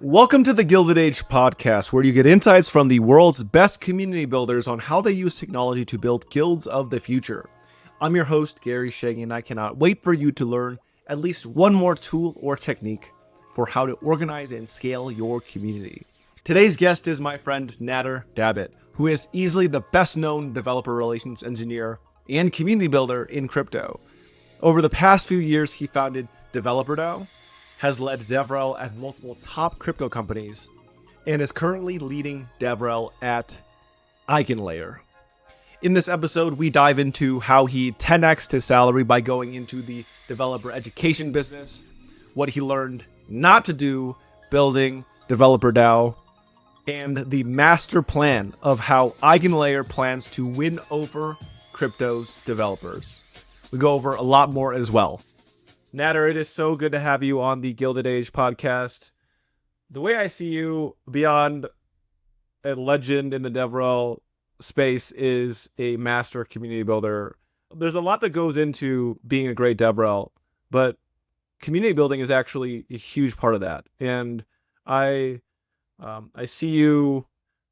Welcome to the Gilded Age podcast, where you get insights from the world's best community builders on how they use technology to build guilds of the future. I'm your host, Gary Sheng, and I cannot wait for you to learn at least one more tool or technique for how to organize and scale your community. Today's guest is my friend Nader Dabit, who is easily the best-known developer relations engineer and community builder in crypto. Over the past few years, he founded Developer DAO, has led DevRel at multiple top crypto companies, and is currently leading DevRel at EigenLayer. In this episode, we dive into how he 10x'd his salary by going into the developer education business, what he learned not to do building Developer DAO, and the master plan of how EigenLayer plans to win over crypto's developers. We go over a lot more as well. Nader, it is so good to have you on the Gilded Age podcast. The way I see you, beyond a legend in the DevRel space, is a master community builder. There's a lot that goes into being a great DevRel, but community building is actually a huge part of that. And I see you,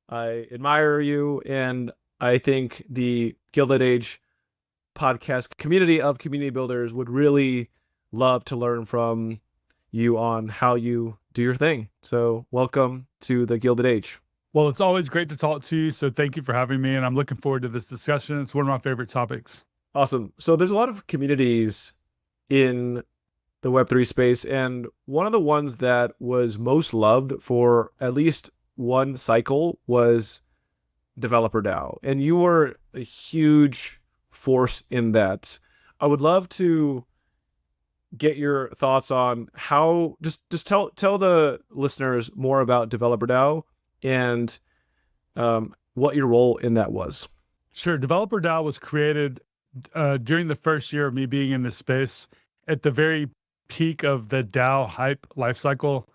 I admire you, and I think the Gilded Age podcast community of community builders would really love to learn from you on how you do your thing. So welcome to the Gilded Age. Well, it's always great to talk to you. So thank you for having me. And I'm looking forward to this discussion. It's one of my favorite topics. Awesome. So there's a lot of communities in the Web3 space. And one of the ones that was most loved for at least one cycle was Developer DAO. And you were a huge force in that. I would love to get your thoughts on how, just tell the listeners more about Developer DAO and what your role in that was. Sure. Developer DAO was created during the first year of me being in this space at the very peak of the DAO hype lifecycle,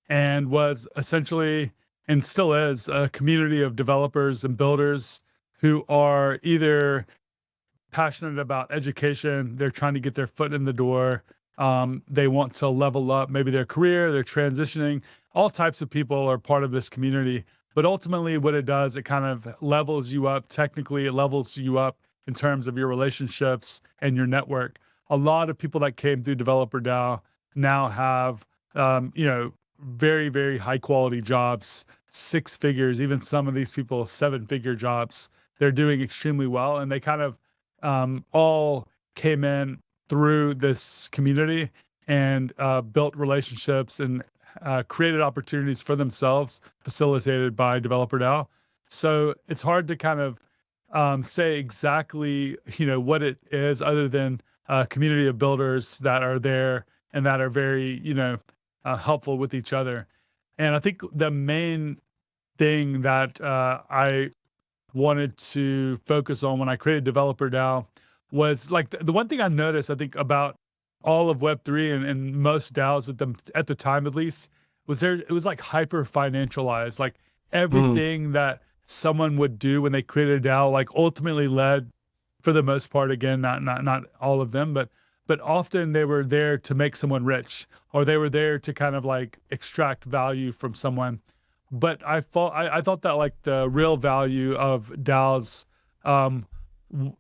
and was essentially, and still is, a community of developers and builders who are either passionate about education, they're trying to get their foot in the door, they want to level up maybe their career, they're transitioning. All types of people are part of this community. But ultimately what it does, it kind of levels you up. Technically, it levels you up in terms of your relationships and your network. A lot of people that came through Developer DAO now have, very, very high quality jobs, 6 figures, even some of these people, 7-figure jobs. They're doing extremely well. And they kind of all came in through this community and built relationships and created opportunities for themselves, facilitated by Developer DAO. So it's hard to kind of say exactly, what it is, other than a community of builders that are there and that are very, helpful with each other. And I think the main thing that I wanted to focus on when I created Developer DAO was like the one thing I noticed, I think, about all of Web3 and most DAOs at the time, at least, was it was like hyper financialized. Like everything that someone would do when they created a DAO, like ultimately led, for the most part, again, not all of them, but often they were there to make someone rich, or they were there to kind of like extract value from someone. But I thought that like the real value of DAOs,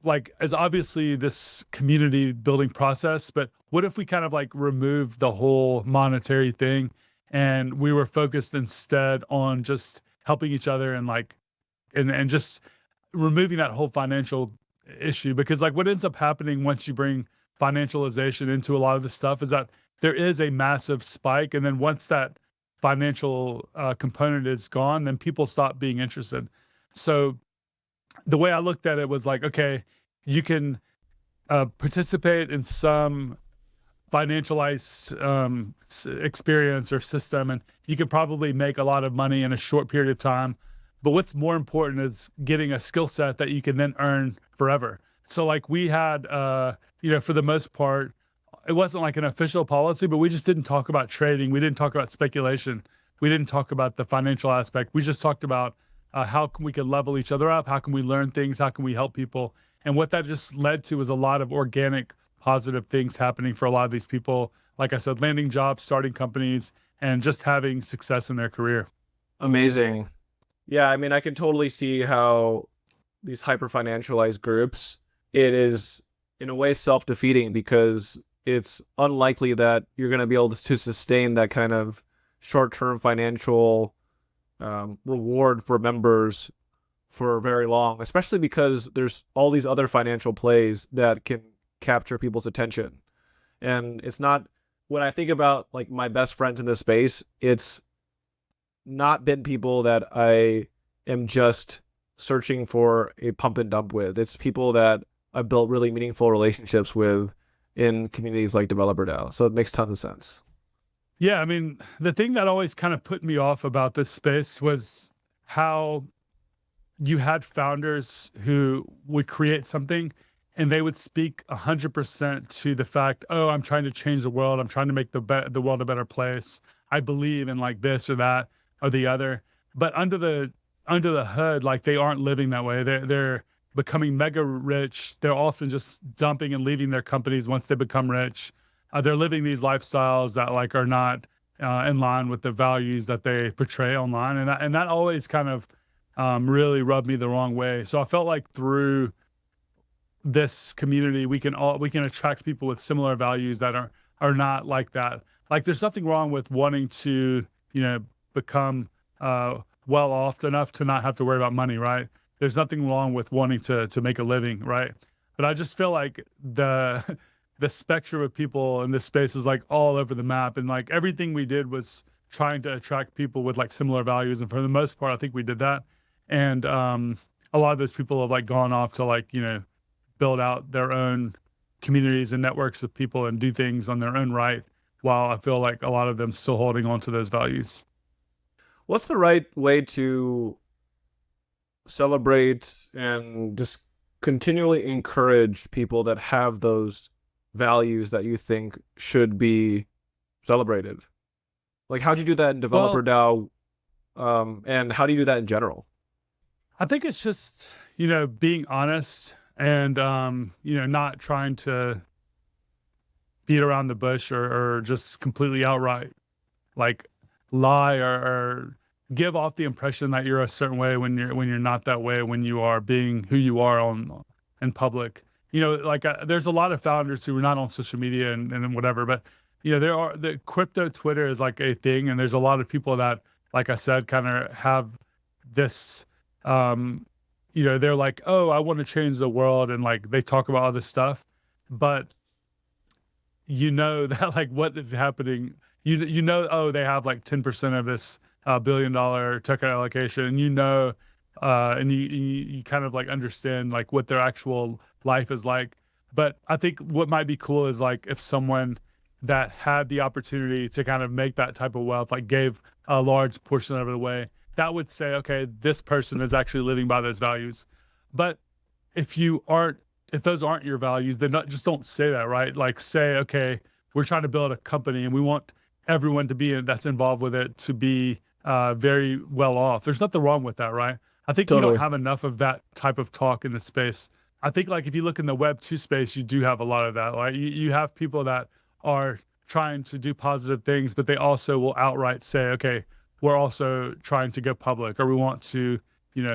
like, as obviously this community building process, but what if we kind of like remove the whole monetary thing and we were focused instead on just helping each other and like, and just removing that whole financial issue? Because like what ends up happening once you bring financialization into a lot of this stuff is that there is a massive spike. And then once that financial component is gone, then people stop being interested. So the way I looked at it was like, okay, you can participate in some financialized experience or system, and you could probably make a lot of money in a short period of time. But what's more important is getting a skill set that you can then earn forever. So like we had, for the most part, it wasn't like an official policy, but we just didn't talk about trading. We didn't talk about speculation. We didn't talk about the financial aspect. We just talked about how can we can level each other up? How can we learn things? How can we help people? And what that just led to was a lot of organic positive things happening for a lot of these people. Like I said, landing jobs, starting companies, and just having success in their career. Amazing. Yeah, I mean, I can totally see how these hyper financialized groups, it is in a way self-defeating because it's unlikely that you're going to be able to sustain that kind of short-term financial reward for members for very long, especially because there's all these other financial plays that can capture people's attention. And it's not, when I think about like my best friends in this space, it's not been people that I am just searching for a pump and dump with. It's people that I've built really meaningful relationships with in communities like Developer DAO. So it makes tons of sense. Yeah, I mean, the thing that always kind of put me off about this space was how you had founders who would create something and they would speak 100% to the fact, oh, I'm trying to change the world. I'm trying to make the world a better place. I believe in like this or that or the other. But under the hood, like they aren't living that way. They're becoming mega rich. They're often just dumping and leaving their companies once they become rich. They're living these lifestyles that like are not in line with the values that they portray online, and that always kind of really rubbed me the wrong way. So I felt like through this community, we can attract people with similar values that are not like that. Like there's nothing wrong with wanting to, become well off enough to not have to worry about money, right? There's nothing wrong with wanting to make a living, right? But I just feel like the spectrum of people in this space is like all over the map, and like everything we did was trying to attract people with like similar values, and for the most part I think we did that. And a lot of those people have like gone off to like build out their own communities and networks of people and do things on their own right, while I feel like a lot of them still holding on to those values. What's the right way to celebrate and just continually encourage people that have those values that you think should be celebrated? Like, how do you do that in Developer DAO? And how do you do that in general? I think it's just, being honest and, not trying to beat around the bush or just completely outright like lie or give off the impression that you're a certain way when you're not that way, when you are being who you are in public. There's a lot of founders who are not on social media and whatever, but the crypto Twitter is like a thing, and there's a lot of people that, like I said, kind of have this, they're like, oh, I want to change the world, and like they talk about all this stuff, but that like what is happening, oh, they have like 10% of this $1 billion token allocation, and and you kind of like understand like what their actual life is like. But I think what might be cool is like if someone that had the opportunity to kind of make that type of wealth, like gave a large portion of it away, that would say, okay, this person is actually living by those values. But if those aren't your values, then just don't say that, right? Like say, okay, we're trying to build a company and we want everyone that's involved with it to be very well off. There's nothing wrong with that, right? I think Totally. we don't have enough of that type of talk in the space. I think like if you look in the Web 2 space, you do have a lot of that. Like you have people that are trying to do positive things, but they also will outright say, okay, we're also trying to go public, or we want to,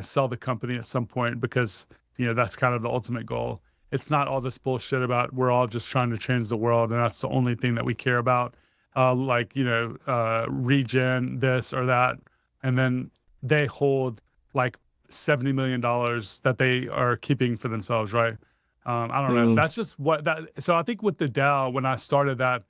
sell the company at some point because, that's kind of the ultimate goal. It's not all this bullshit about we're all just trying to change the world and that's the only thing that we care about. Regen this or that. And then they hold like $70 million that they are keeping for themselves, right? I don't know. That's just so I think with the DAO, when I started that,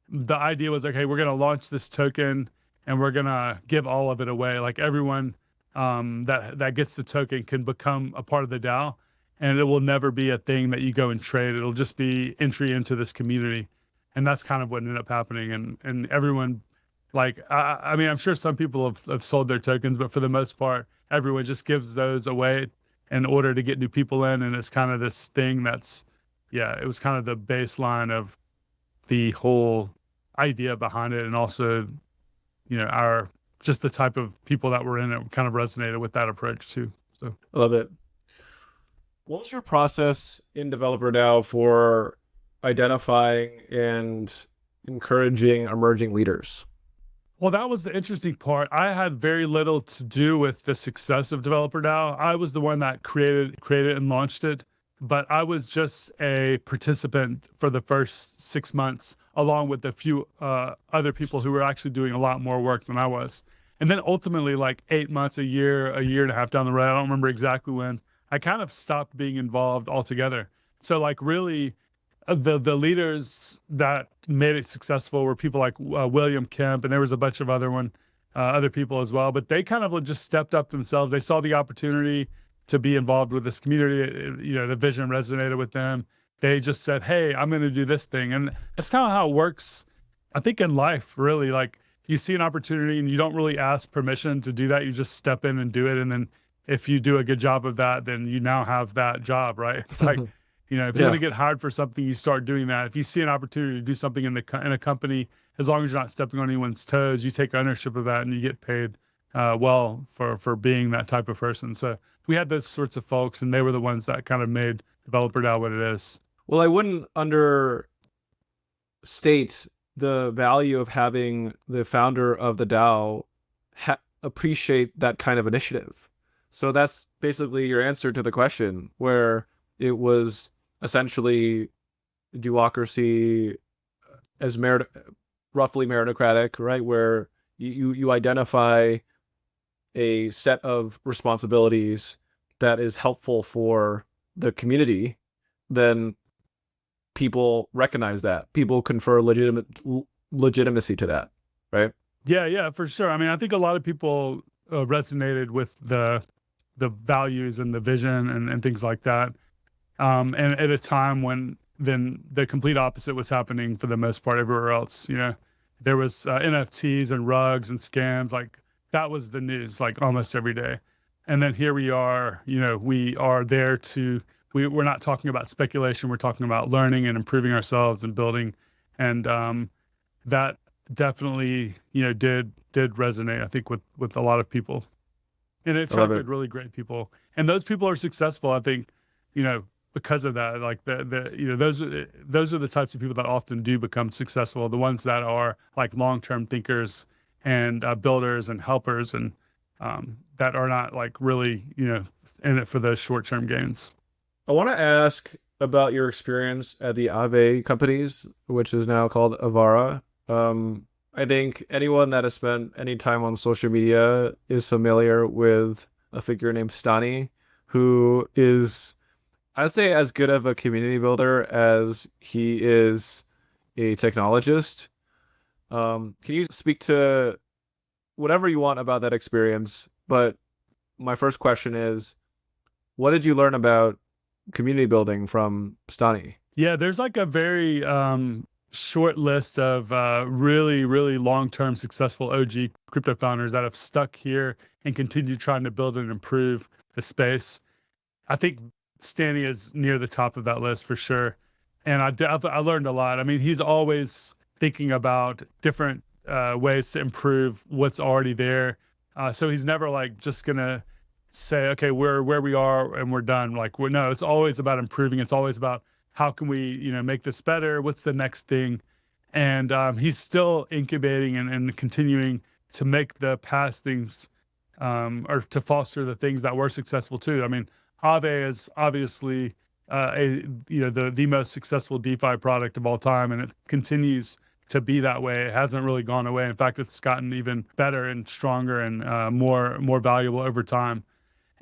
the idea was, okay, we're going to launch this token and we're going to give all of it away. Like everyone that gets the token can become a part of the DAO, and it will never be a thing that you go and trade. It'll just be entry into this community. And that's kind of what ended up happening. And everyone, like, I mean, I'm sure some people have sold their tokens, but for the most part, everyone just gives those away in order to get new people in. And it's kind of this thing it was kind of the baseline of the whole idea behind it. And also, just the type of people that were in it kind of resonated with that approach too. So I love it. What was your process in Developer DAO for identifying and encouraging emerging leaders? Well, that was the interesting part. I had very little to do with the success of Developer DAO. I was the one that created and launched it, but I was just a participant for the first 6 months, along with a few other people who were actually doing a lot more work than I was. And then ultimately, like 8 months, a year and a half down the road, I don't remember exactly when, I kind of stopped being involved altogether. So like really the leaders that made it successful were people like William Kemp, and there was a bunch of other people as well. But they kind of just stepped up themselves. They saw the opportunity to be involved with this community. The vision resonated with them. They just said, "Hey, I'm going to do this thing," and that's kind of how it works. I think in life, really, like you see an opportunity and you don't really ask permission to do that. You just step in and do it, and then if you do a good job of that, then you now have that job, right? It's like if you're Yeah. going to get hired for something, you start doing that. If you see an opportunity to do something in a company, as long as you're not stepping on anyone's toes, you take ownership of that and you get paid well for being that type of person. So we had those sorts of folks, and they were the ones that kind of made Developer DAO what it is. Well, I wouldn't understate the value of having the founder of the DAO appreciate that kind of initiative. So that's basically your answer to the question, where it was essentially duocracy as roughly meritocratic, right? Where you identify a set of responsibilities that is helpful for the community, then people recognize that. People confer legitimacy to that, right? Yeah, for sure. I mean, I think a lot of people resonated with the values and the vision and things like that. And at a time when then the complete opposite was happening for the most part everywhere else. There was NFTs and rugs and scams, like that was the news like almost every day. And then here we are, we are there we're not talking about speculation, we're talking about learning and improving ourselves and building. And that definitely, did resonate, I think, with a lot of people. And it I love it. attracted really great people. And those people are successful, I think, because of that. Like those are the types of people that often do become successful, the ones that are like long-term thinkers and builders and helpers, and that are not like really, in it for those short-term gains. I want to ask about your experience at the Aave companies, which is now called Avara. I think anyone that has spent any time on social media is familiar with a figure named Stani, who is, I'd say, as good of a community builder as he is a technologist. Can you speak to whatever you want about that experience? But my first question is, what did you learn about community building from Stani? Yeah, there's like a very short list of really, really long-term successful OG crypto founders that have stuck here and continue trying to build and improve the space. I think Stani is near the top of that list for sure. And I learned a lot. I mean, he's always thinking about different ways to improve what's already there. So he's never like just gonna say, okay, we're where we are and we're done. Like no, it's always about improving. It's always about how can we, make this better? What's the next thing? And he's still incubating and continuing to make the past things or to foster the things that were successful too. I mean, Aave is obviously the most successful DeFi product of all time, and it continues to be that way. It hasn't really gone away. In fact, it's gotten even better and stronger and more valuable over time.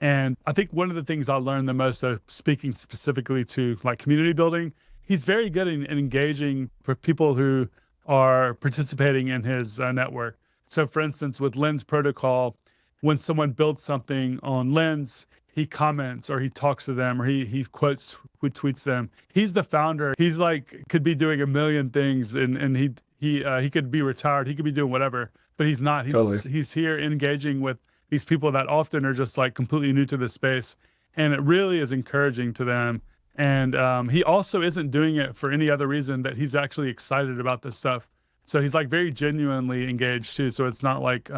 And I think one of the things I learned the most, speaking specifically to like community building, he's very good in engaging for people who are participating in his network. So for instance, with Lens Protocol, when someone builds something on Lens, he comments or he talks to them or he tweets them. He's the founder. He's like, could be doing a million things and he could be retired. He could be doing whatever, but he's not. He's here engaging with these people that often are just like completely new to the space. And it really is encouraging to them. And he also isn't doing it for any other reason that he's actually excited about this stuff. So he's like very genuinely engaged too. So it's not like,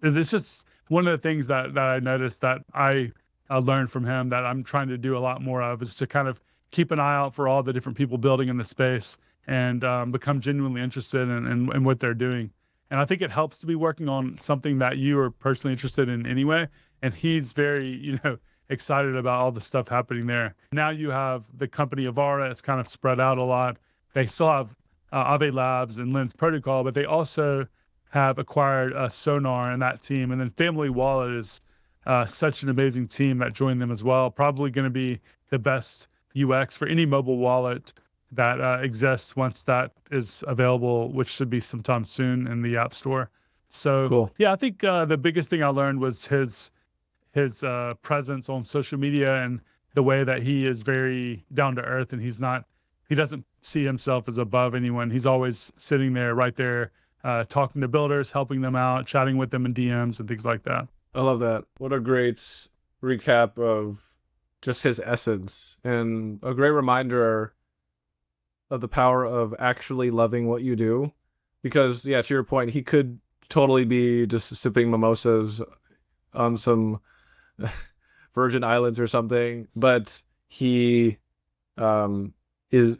it's just one of the things that I noticed that I learned from him that I'm trying to do a lot more of is to kind of keep an eye out for all the different people building in the space and become genuinely interested in what they're doing. And I think it helps to be working on something that you are personally interested in anyway. And he's very, excited about all the stuff happening there. Now you have the company Avara. It's kind of spread out a lot. They still have Aave Labs and Lens Protocol, but they also have acquired Sonar and that team. And then Family Wallet is such an amazing team that joined them as well. Probably going to be the best UX for any mobile wallet that exists once that is available, which should be sometime soon in the App Store. So, Cool. yeah, I think the biggest thing I learned was his presence on social media and the way that he is very down to earth, and he doesn't see himself as above anyone. He's always sitting there, right there, talking to builders, helping them out, chatting with them in DMs and things like that. I love that. What a great recap of just his essence, and a great reminder of the power of actually loving what you do. Because, yeah, to your point, he could totally be just sipping mimosas on some Virgin Islands or something, but he it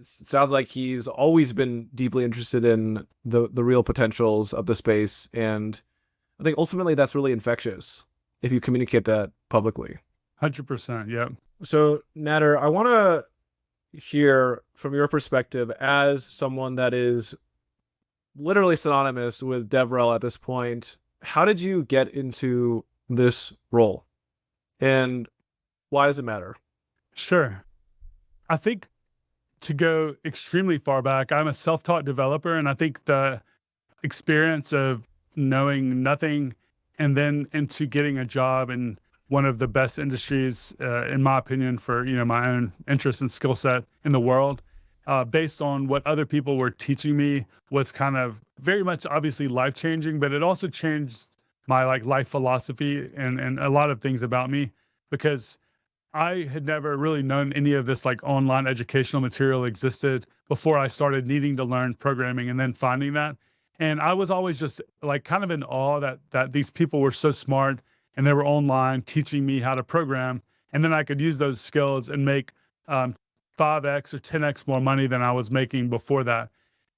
sounds like he's always been deeply interested in the real potentials of the space, and I think ultimately that's really infectious if you communicate that publicly. 100%, yeah. So, Nader, I want to hear from your perspective as someone that is literally synonymous with DevRel at this point. How did you get into this role, and why does it matter? Sure. I think to go extremely far back, I'm a self-taught developer, and I think the experience of knowing nothing and then into getting a job in one of the best industries, in my opinion, for my own interest and skill set in the world, based on what other people were teaching me, was kind of very much obviously life-changing, but it also changed my life philosophy and a lot of things about me, because I had never really known any of this online educational material existed before I started needing to learn programming and then finding that. And I was always just kind of in awe that these people were so smart and they were online teaching me how to program. And then I could use those skills and make 5x or 10x more money than I was making before that.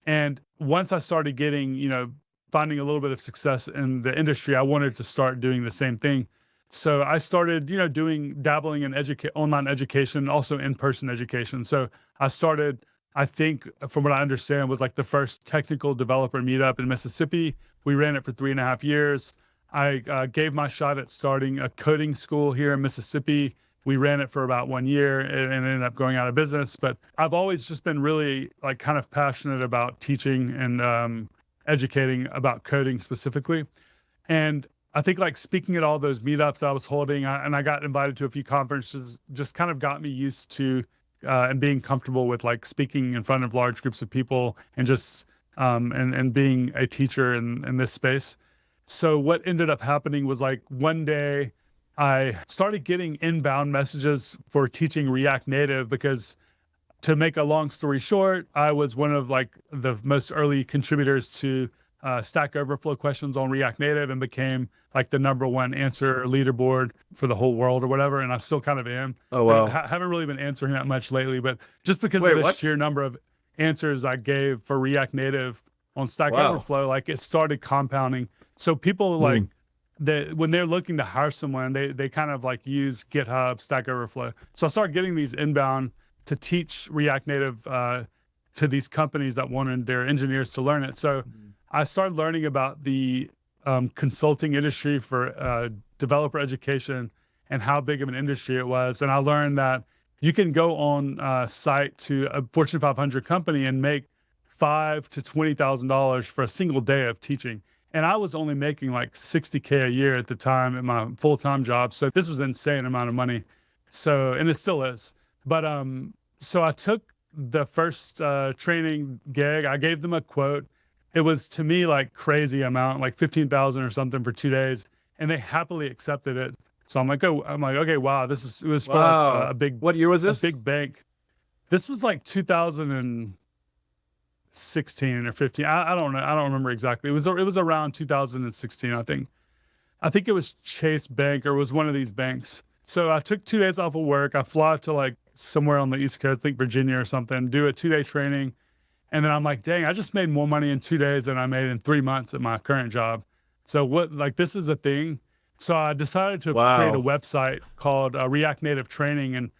And once I started getting, finding a little bit of success in the industry, I wanted to start doing the same thing. So I started, dabbling in online education, also in-person education. So I started, I think, from what I understand, was the first technical developer meetup in Mississippi. We ran it for 3.5 years. I gave my shot at starting a coding school here in Mississippi. We ran it for about 1 year and ended up going out of business. But I've always just been really kind of passionate about teaching and educating about coding specifically. And I think speaking at all those meetups that I was holding, and I got invited to a few conferences, just kind of got me used to and being comfortable with speaking in front of large groups of people and just and being a teacher in this space. So what ended up happening was one day I started getting inbound messages for teaching React Native, because to make a long story short, I was one of the most early contributors to Stack Overflow questions on React Native and became the #1 answer leaderboard for the whole world or whatever. And I still kind of am. Oh, wow. Haven't really been answering that much lately, but just because of the sheer number of answers I gave for React Native on Stack Overflow, it started compounding. So people when they're looking to hire someone, they kind of use GitHub, Stack Overflow. So I started getting these inbound to teach React Native to these companies that wanted their engineers to learn it. So I started learning about the consulting industry for developer education and how big of an industry it was. And I learned that you can go on site to a Fortune 500 company and make $5,000 to $20,000 for a single day of teaching. And I was only making $60K a year at the time at my full-time job. So this was an insane amount of money. So, and it still is. But so I took the first training gig. I gave them a quote. It was, to me, crazy amount, $15,000 or something for 2 days, and they happily accepted it. So I'm like, okay, wow, it was for a big. What year was this? A big bank. This was 2016 or 15. I don't know. I don't remember exactly. It was around 2016, I think. I think it was Chase Bank, or it was one of these banks. So I took 2 days off of work. I flew to somewhere on the East Coast, I think Virginia or something, do a 2-day training. And then I'm like, dang, I just made more money in 2 days than I made in 3 months at my current job. So this is a thing. So I decided to create a Wow. website called React Native Training. And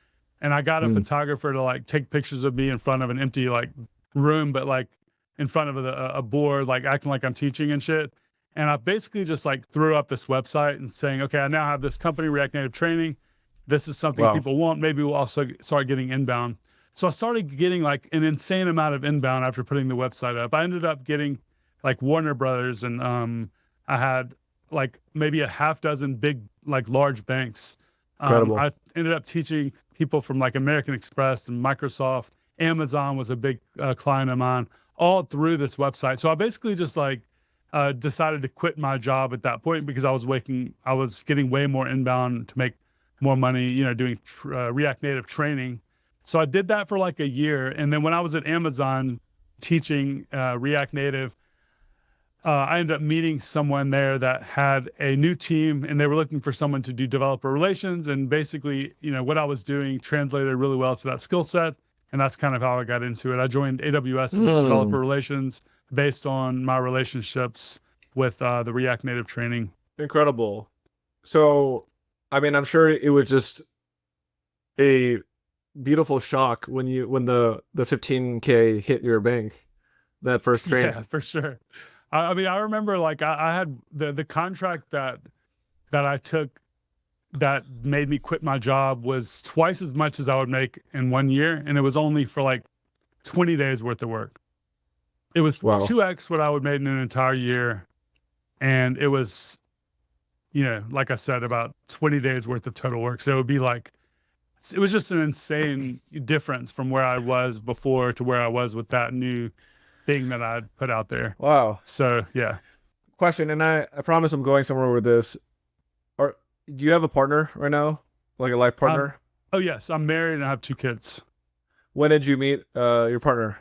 I got a photographer to like take pictures of me in front of an empty like room, but like in front of a board, like acting like I'm teaching and shit. And I basically just like threw up this website and saying, okay, I now have this company, React Native Training. This is something Wow. people want. Maybe we'll also start getting inbound. So I started getting like an insane amount of inbound after putting the website up. I ended up getting like Warner Brothers, and I had like maybe a half dozen big, like large banks. Incredible. I ended up teaching people from like American Express and Microsoft. Amazon was a big client of mine, all through this website. So I basically just like decided to quit my job at that point because I was getting way more inbound to make more money, you know, doing React Native training. So I did that for like a year. And then when I was at Amazon teaching React Native, I ended up meeting someone there that had a new team, and they were looking for someone to do developer relations. And basically, you know, what I was doing translated really well to that skill set. And that's kind of how I got into it. I joined AWS as developer relations based on my relationships with the React Native training. Incredible. So, I mean, I'm sure it was just a beautiful shock when the 15K hit your bank that first training. Yeah, for sure. I mean, I remember like I had the contract that I took that made me quit my job was twice as much as I would make in 1 year, and it was only for like 20 days worth of work. It was 2x what I would make in an entire year, and it was, you know, like I said, about 20 days worth of total work. So it would be like, it was just an insane difference from where I was before to where I was with that new thing that I'd put out there. Wow. So yeah. Question, and I promise I'm going somewhere with this. Do you have a partner right now? Like a life partner? Oh yes, I'm married and I have 2 kids. When did you meet your partner?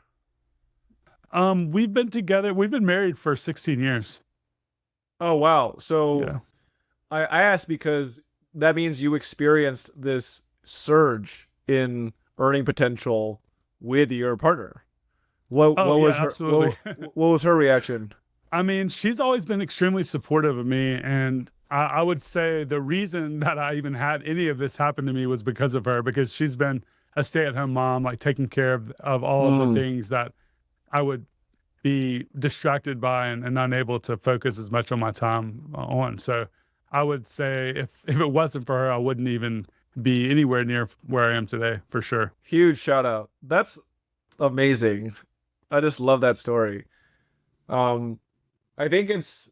We've been married for 16 years. Oh wow. So Yeah. I asked because that means you experienced this surge in earning potential with your partner. What was her absolutely. what was her reaction? I mean, she's always been extremely supportive of me, and I would say the reason that I even had any of this happen to me was because of her, because she's been a stay-at-home mom, like taking care of all of the things that I would be distracted by and unable to focus as much on my time on. So I would say if it wasn't for her, I wouldn't even be anywhere near where I am today, for sure. Huge shout out. That's amazing. I just love that story. I think it's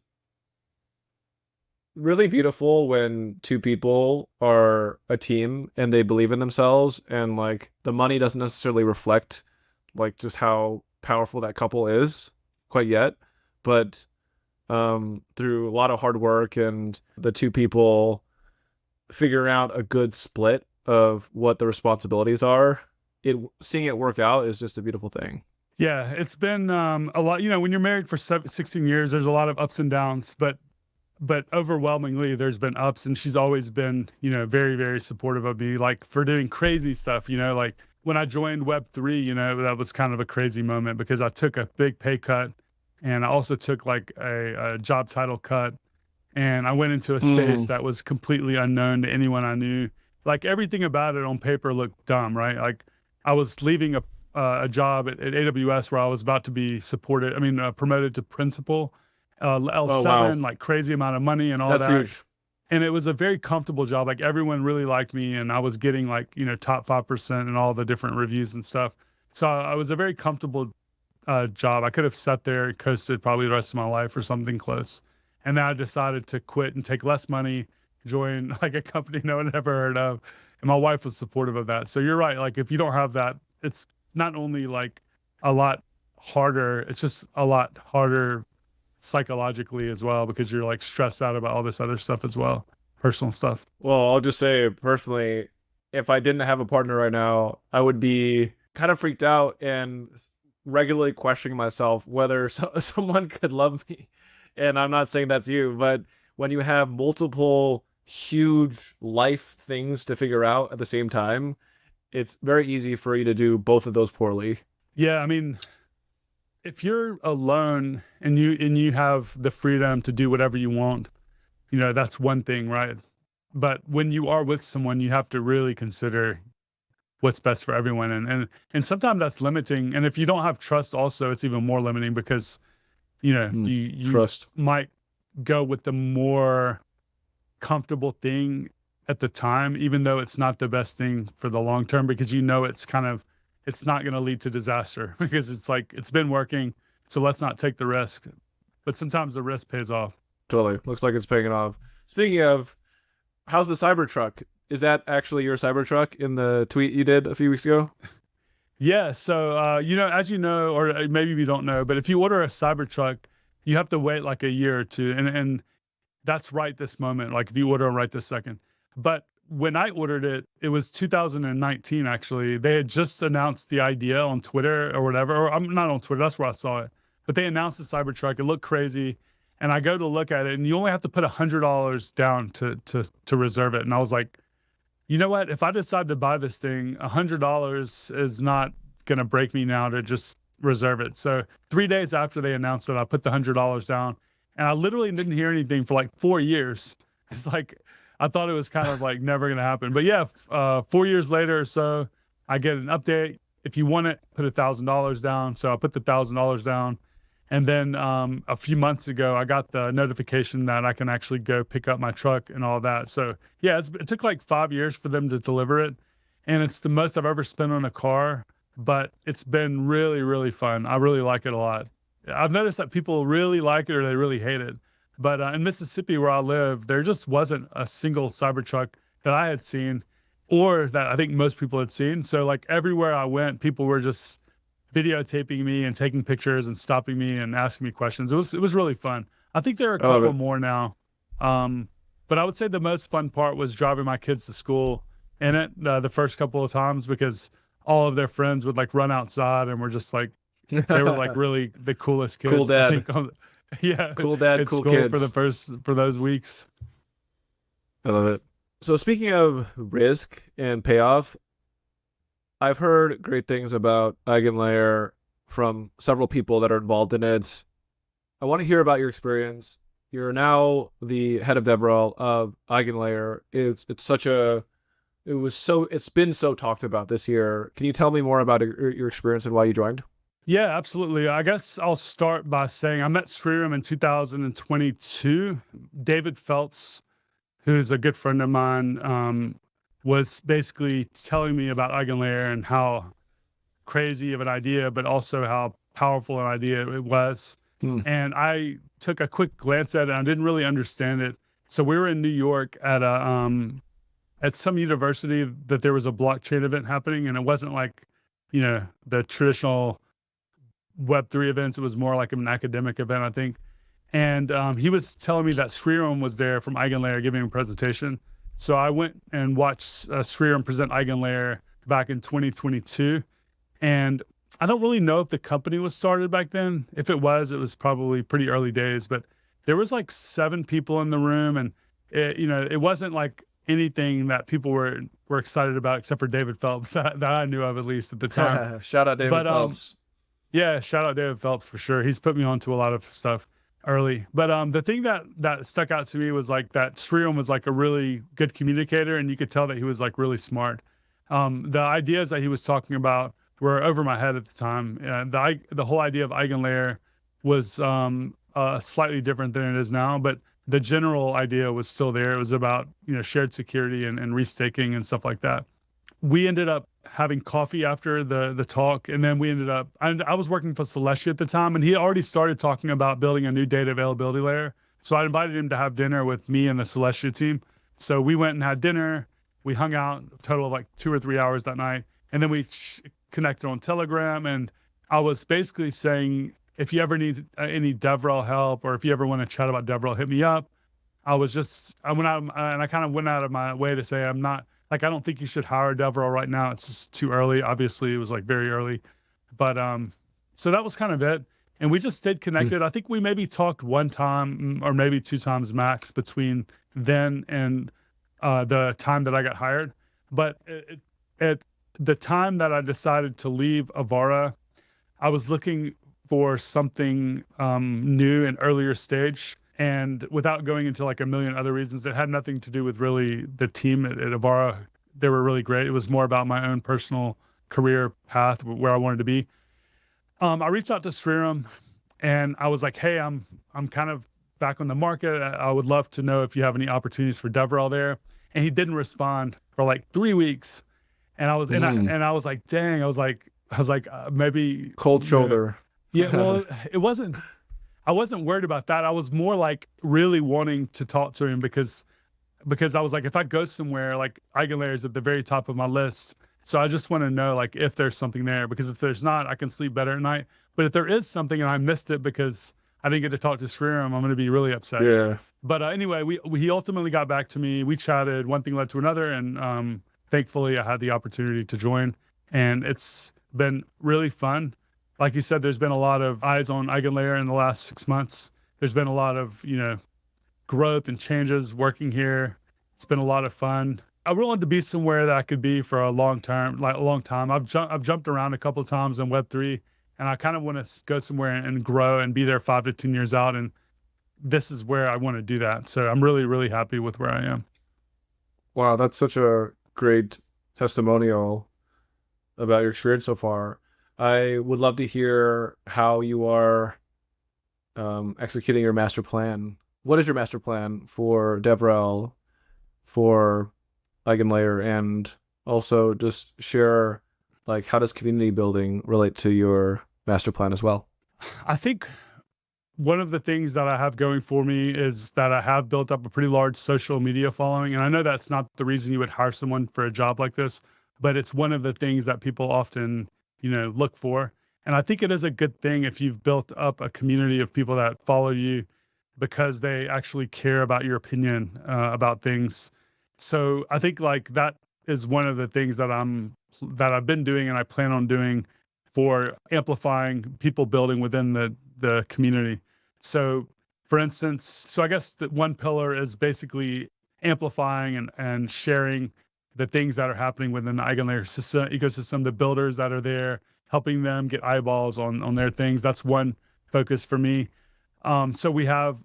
really beautiful when two people are a team and they believe in themselves, and like the money doesn't necessarily reflect like just how powerful that couple is quite yet, but through a lot of hard work and the two people figuring out a good split of what the responsibilities are, seeing it work out is just a beautiful thing. Yeah, it's been a lot. You know, when you're married for 16 years, there's a lot of ups and downs, but overwhelmingly there's been ups, and she's always been, you know, very, very supportive of me, like for doing crazy stuff, you know, like when I joined Web3, you know, that was kind of a crazy moment because I took a big pay cut, and I also took like a job title cut, and I went into a space that was completely unknown to anyone I knew. Like everything about it on paper looked dumb, right? Like I was leaving a job at AWS where I was about to be promoted to principal, L7, like crazy amount of money and all That's that. huge. And it was a very comfortable job. Like everyone really liked me, and I was getting like, you know, top 5% and all the different reviews and stuff. So I was a very comfortable job. I could have sat there and coasted probably the rest of my life or something close. And then I decided to quit and take less money, join like a company no one had ever heard of. And my wife was supportive of that. So you're right. Like if you don't have that, it's not only like a lot harder, it's just a lot harder psychologically as well, because you're like stressed out about all this other stuff as well, personal stuff. Well, I'll just say personally, if I didn't have a partner right now, I would be kind of freaked out and regularly questioning myself whether someone could love me. And I'm not saying that's you, but when you have multiple huge life things to figure out at the same time, it's very easy for you to do both of those poorly. Yeah, I mean, if you're alone and you have the freedom to do whatever you want, that's one thing, right? But when you are with someone, you have to really consider what's best for everyone, and sometimes that's limiting. And if you don't have trust, also, it's even more limiting because you Trust. might go with the more comfortable thing at the time, even though it's not the best thing for the long term, because it's not going to lead to disaster because it's like it's been working, so let's not take the risk. But sometimes the risk pays off. Totally. Looks like it's paying off. Speaking of, how's the Cybertruck? Is that actually your Cybertruck in the tweet you did a few weeks ago? Yeah, so as you know, or maybe you don't know, but if you order a Cybertruck, you have to wait like a year or two, and that's right this moment. Like if you order them right this second. But when I ordered it, it was 2019. Actually, they had just announced the idea on Twitter or whatever. Or I'm not on Twitter. That's where I saw it. But they announced the Cybertruck. It looked crazy, and I go to look at it, and you only have to put $100 down to reserve it. And I was like, you know what? If I decide to buy this thing, $100 is not gonna break me now to just reserve it. So 3 days after they announced it, I put the $100 down, and I literally didn't hear anything for like 4 years. It's like I thought it was kind of like never gonna happen. But yeah, 4 years later or so, I get an update. If you want it, put $1,000 down. So I put the $1,000 down, and then a few months ago, I got the notification that I can actually go pick up my truck and all that. So yeah, it took like 5 years for them to deliver it, and it's the most I've ever spent on a car. But it's been really, really fun. I really like it a lot. I've noticed that people really like it or they really hate it. But in Mississippi, where I live, there just wasn't a single Cybertruck that I had seen, or that I think most people had seen. So like everywhere I went, people were just videotaping me and taking pictures and stopping me and asking me questions. It was really fun. I think there are a couple more now. But I would say the most fun part was driving my kids to school in it the first couple of times, because all of their friends would like run outside and were just like, they were like really the coolest kids. Cool dad. Yeah. Cool dad, cool kids. For those weeks. I love it. So speaking of risk and payoff, I've heard great things about EigenLayer from several people that are involved in it. I want to hear about your experience. You're now the head of DevRel of EigenLayer. It's been so talked about this year. Can you tell me more about your experience and why you joined? Yeah, absolutely. I guess I'll start by saying I met Sriram in 2022. David Phelps, who's a good friend of mine, was basically telling me about EigenLayer and how crazy of an idea, but also how powerful an idea it was. And I took a quick glance at it, and I didn't really understand it. So we were in New York at some university that there was a blockchain event happening, and it wasn't like, the traditional Web3 events. It was more like an academic event, I think. And he was telling me that Sriram was there from EigenLayer giving a presentation. So I went and watched Sriram present EigenLayer back in 2022. And I don't really know if the company was started back then. If it was probably pretty early days. But there was like 7 people in the room, and it wasn't like anything that people were excited about, except for David Phelps that I knew of, at least at the time. Shout out David Phelps. Yeah, shout out David Phelps for sure. He's put me onto a lot of stuff early. But the thing that stuck out to me was like that Sriram was like a really good communicator, and you could tell that he was like really smart. The ideas that he was talking about were over my head at the time. The whole idea of EigenLayer was slightly different than it is now, but the general idea was still there. It was about shared security and restaking and stuff like that. We ended up having coffee after the talk, and then I was working for Celestia at the time, and he already started talking about building a new data availability layer. So I invited him to have dinner with me and the Celestia team. So we went and had dinner. We hung out a total of like 2 or 3 hours that night, and then we connected on Telegram. And I was basically saying, if you ever need any DevRel help, or if you ever want to chat about DevRel, hit me up. I went out and I kind of went out of my way to say, I don't think you should hire DevRel right now. It's just too early. Obviously, it was like very early. But so that was kind of it. And we just stayed connected. I think we maybe talked 1 time or maybe 2 times max between then and the time that I got hired. But the time that I decided to leave Avara, I was looking for something new and earlier stage. And without going into like a million other reasons, it had nothing to do with really the team at Avara. They were really great. It was more about my own personal career path where I wanted to be. I reached out to Sriram and I was like, hey, I'm kind of back on the market. I would love to know if you have any opportunities for DevRel there. And he didn't respond for like 3 weeks. And I was and I was like, dang, I was like maybe Cold shoulder. Yeah, well, I wasn't worried about that. I was more like really wanting to talk to him because I was like, if I go somewhere, like EigenLayer is at the very top of my list. So I just want to know like if there's something there, because if there's not, I can sleep better at night. But if there is something and I missed it because I didn't get to talk to Sriram, I'm going to be really upset. Yeah. But anyway, he ultimately got back to me. We chatted, one thing led to another. And thankfully I had the opportunity to join, and it's been really fun. Like you said, there's been a lot of eyes on EigenLayer in the last 6 months. There's been a lot of, growth and changes working here. It's been a lot of fun. I wanted to be somewhere that I could be for a long time. I've jumped around a couple of times in Web3, and I kind of want to go somewhere and grow and be there 5 to 10 years out. And this is where I want to do that. So I'm really, really happy with where I am. Wow, that's such a great testimonial about your experience so far. I would love to hear how you are executing your master plan. What is your master plan for DevRel, for EigenLayer, and also just share, like, how does community building relate to your master plan as well? I think one of the things that I have going for me is that I have built up a pretty large social media following. And I know that's not the reason you would hire someone for a job like this, but it's one of the things that people often, look for. And I think it is a good thing if you've built up a community of people that follow you because they actually care about your opinion about things. So I think like that is one of the things that I've been doing and I plan on doing for amplifying people building within the community. So for instance, I guess that one pillar is basically amplifying and sharing the things that are happening within the EigenLayer ecosystem, the builders that are there, helping them get eyeballs on their things. That's one focus for me. So we have,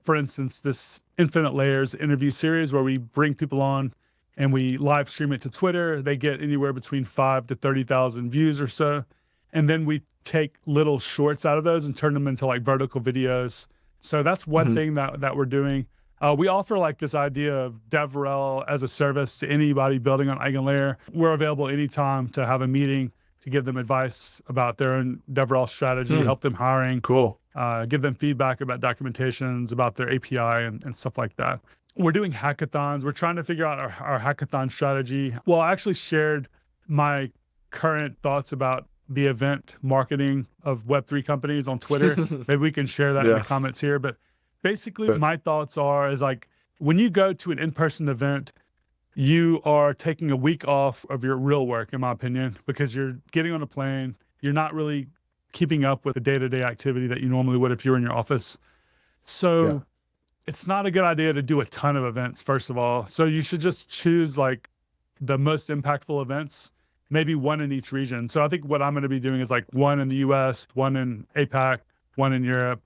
for instance, this Infinite Layers interview series where we bring people on and we live stream it to Twitter. They get anywhere between 5 to 30,000 views or so. And then we take little shorts out of those and turn them into like vertical videos. So that's one thing that we're doing. We offer like this idea of DevRel as a service to anybody building on EigenLayer. We're available anytime to have a meeting to give them advice about their own DevRel strategy, help them hiring. Cool. Give them feedback about documentations, about their API and stuff like that. We're doing hackathons. We're trying to figure out our hackathon strategy. Well, I actually shared my current thoughts about the event marketing of Web3 companies on Twitter. Maybe we can share that in the comments here. But basically, my thoughts is like, when you go to an in-person event, you are taking a week off of your real work, in my opinion, because you're getting on a plane. You're not really keeping up with the day-to-day activity that you normally would if you were in your office. So it's not a good idea to do a ton of events, first of all. So you should just choose like the most impactful events, maybe one in each region. So I think what I'm going to be doing is like one in the US, one in APAC, one in Europe,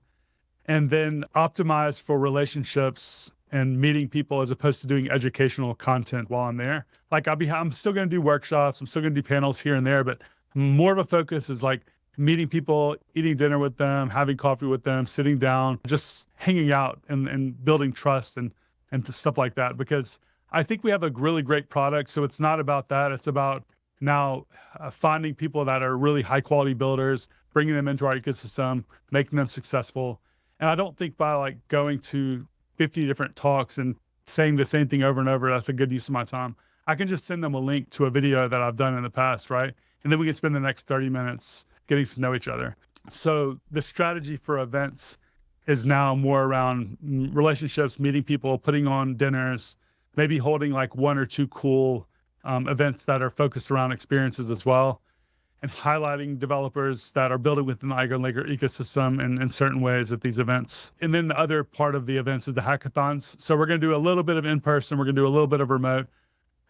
and then optimize for relationships and meeting people as opposed to doing educational content while I'm there. Like I'm still going to do workshops. I'm still going to do panels here and there, but more of a focus is like meeting people, eating dinner with them, having coffee with them, sitting down, just hanging out and building trust and stuff like that. Because I think we have a really great product. So it's not about that. It's about now finding people that are really high quality builders, bringing them into our ecosystem, making them successful. And I don't think by like going to 50 different talks and saying the same thing over and over, that's a good use of my time. I can just send them a link to a video that I've done in the past, right? And then we can spend the next 30 minutes getting to know each other. So the strategy for events is now more around relationships, meeting people, putting on dinners, maybe holding like one or two cool events that are focused around experiences as well, and highlighting developers that are building within the EigenLayer ecosystem in certain ways at these events. And then the other part of the events is the hackathons. So we're going to do a little bit of in-person, we're going to do a little bit of remote.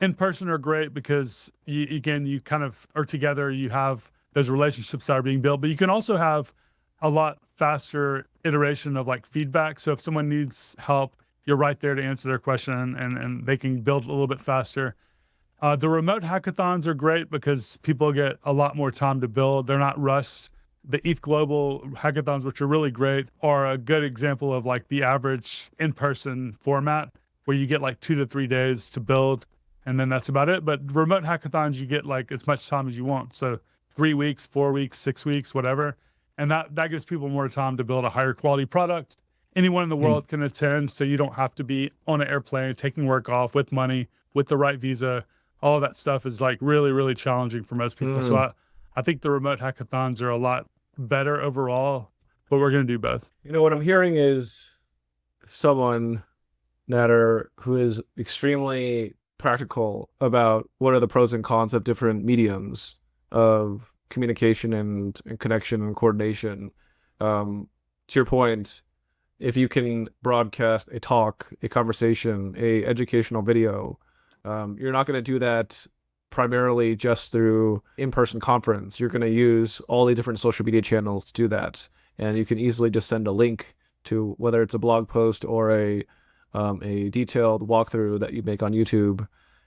in person are great because again, you kind of are together, you have those relationships that are being built, but you can also have a lot faster iteration of like feedback. So if someone needs help, you're right there to answer their question, and they can build a little bit faster. The remote hackathons are great because people get a lot more time to build. They're not rushed. The ETH Global hackathons, which are really great, are a good example of like the average in-person format where you get like 2 to 3 days to build, and then that's about it. But remote hackathons, you get like as much time as you want. So 3 weeks, 4 weeks, 6 weeks, whatever. And that gives people more time to build a higher quality product. Anyone in the world can attend, so you don't have to be on an airplane, taking work off with money, with the right visa. All of that stuff is like really, really challenging for most people. So I think the remote hackathons are a lot better overall, but we're going to do both. You know, what I'm hearing is someone, Nader, who is extremely practical about what are the pros and cons of different mediums of communication and connection and coordination. To your point, if you can broadcast a talk, a conversation, a educational video, you're not going to do that primarily just through in-person conference. You're going to use all the different social media channels to do that. And you can easily just send a link to whether it's a blog post or a detailed walkthrough that you make on YouTube.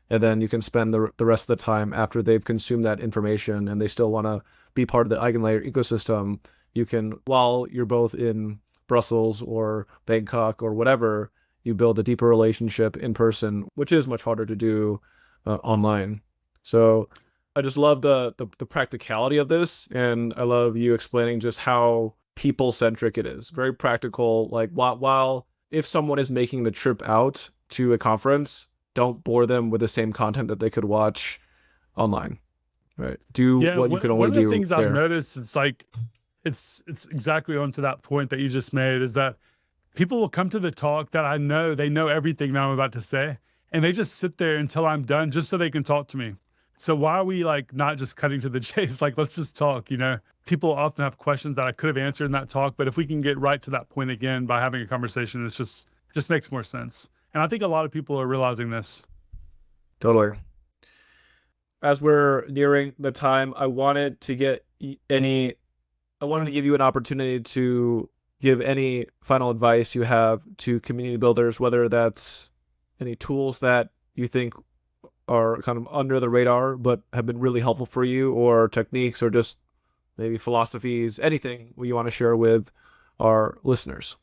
And then you can spend the rest of the time after they've consumed that information and they still want to be part of the EigenLayer ecosystem. You can, while you're both in Brussels or Bangkok or whatever, you build a deeper relationship in person, which is much harder to do online. So I just love the practicality of this, and I love you explaining just how people-centric it is. Very practical. Like, while if someone is making the trip out to a conference, don't bore them with the same content that they could watch online. Right? Do what you can only do. One of the things I've noticed is like, it's exactly onto that point that you just made, is that people will come to the talk that I know they know everything that I'm about to say, and they just sit there until I'm done just so they can talk to me. So why are we like not just cutting to the chase? Like, let's just talk, you know? People often have questions that I could have answered in that talk, but if we can get right to that point again by having a conversation, it just makes more sense. And I think a lot of people are realizing this. Totally. As we're nearing the time, I wanted to give you an opportunity to give any final advice you have to community builders, whether that's any tools that you think are kind of under the radar but have been really helpful for you, or techniques, or just maybe philosophies, anything you want to share with our listeners.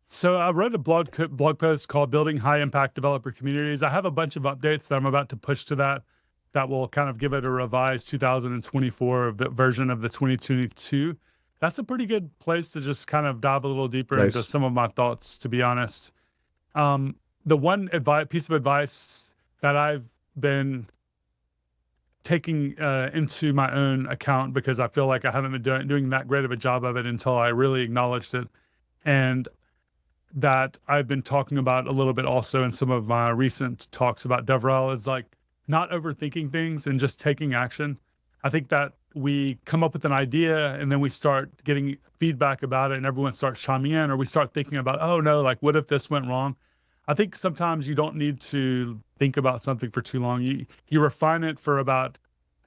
So I wrote a blog post called Building High Impact Developer Communities. I have a bunch of updates that I'm about to push to that will kind of give it a revised 2024 version of the 2022. That's a pretty good place to just kind of dive a little deeper into some of my thoughts, to be honest. The one piece of advice that I've been taking into my own account, because I feel like I haven't been doing that great of a job of it until I really acknowledged it, and that I've been talking about a little bit also in some of my recent talks about DevRel, is like not overthinking things and just taking action. I think that we come up with an idea and then we start getting feedback about it and everyone starts chiming in, or we start thinking about, oh no, like what if this went wrong? I think sometimes you don't need to think about something for too long. You refine it for about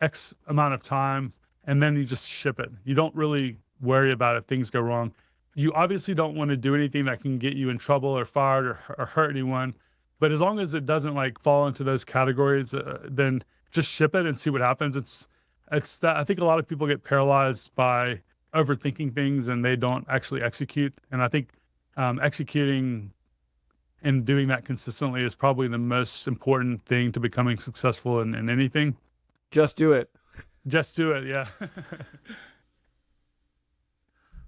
X amount of time and then you just ship it. You don't really worry about if things go wrong. You obviously don't want to do anything that can get you in trouble or fired or hurt anyone. But as long as it doesn't like fall into those categories, then just ship it and see what happens. It's that I think a lot of people get paralyzed by overthinking things and they don't actually execute. And I think executing and doing that consistently is probably the most important thing to becoming successful in anything. Just do it. Just do it. Yeah.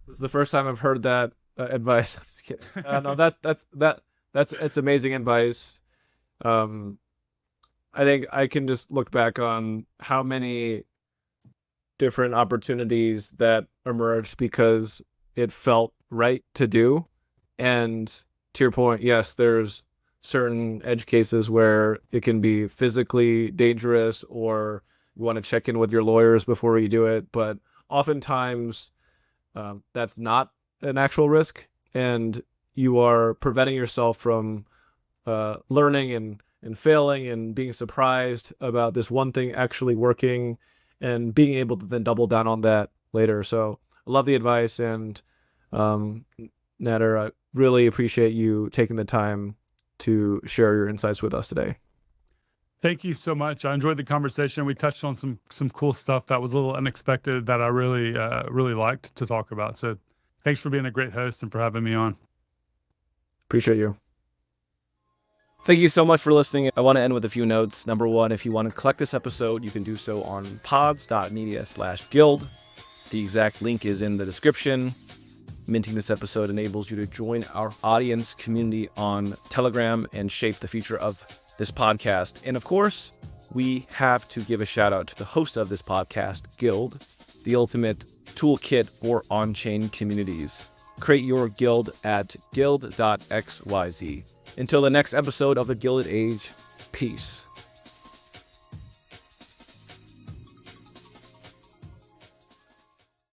This is the first time I've heard that advice. I'm just kidding. No, that's amazing advice. I think I can just look back on how many different opportunities that emerged because it felt right to do. And to your point, yes, there's certain edge cases where it can be physically dangerous, or you want to check in with your lawyers before you do it. But oftentimes that's not an actual risk, and you are preventing yourself from learning and and failing and being surprised about this one thing actually working and being able to then double down on that later. So I love the advice, and Nader, I really appreciate you taking the time to share your insights with us today. Thank you so much. I enjoyed the conversation. We touched on some cool stuff that was a little unexpected that I really liked to talk about. So thanks for being a great host and for having me on. Appreciate you. Thank you so much for listening. I want to end with a few notes. Number one, if you want to collect this episode, you can do so on pods.media/guild. The exact link is in the description. Minting this episode enables you to join our audience community on Telegram and shape the future of this podcast. And of course, we have to give a shout out to the host of this podcast, Guild, the ultimate toolkit for on-chain communities. Create your guild at guild.xyz. Until the next episode of the Gilded Age, peace.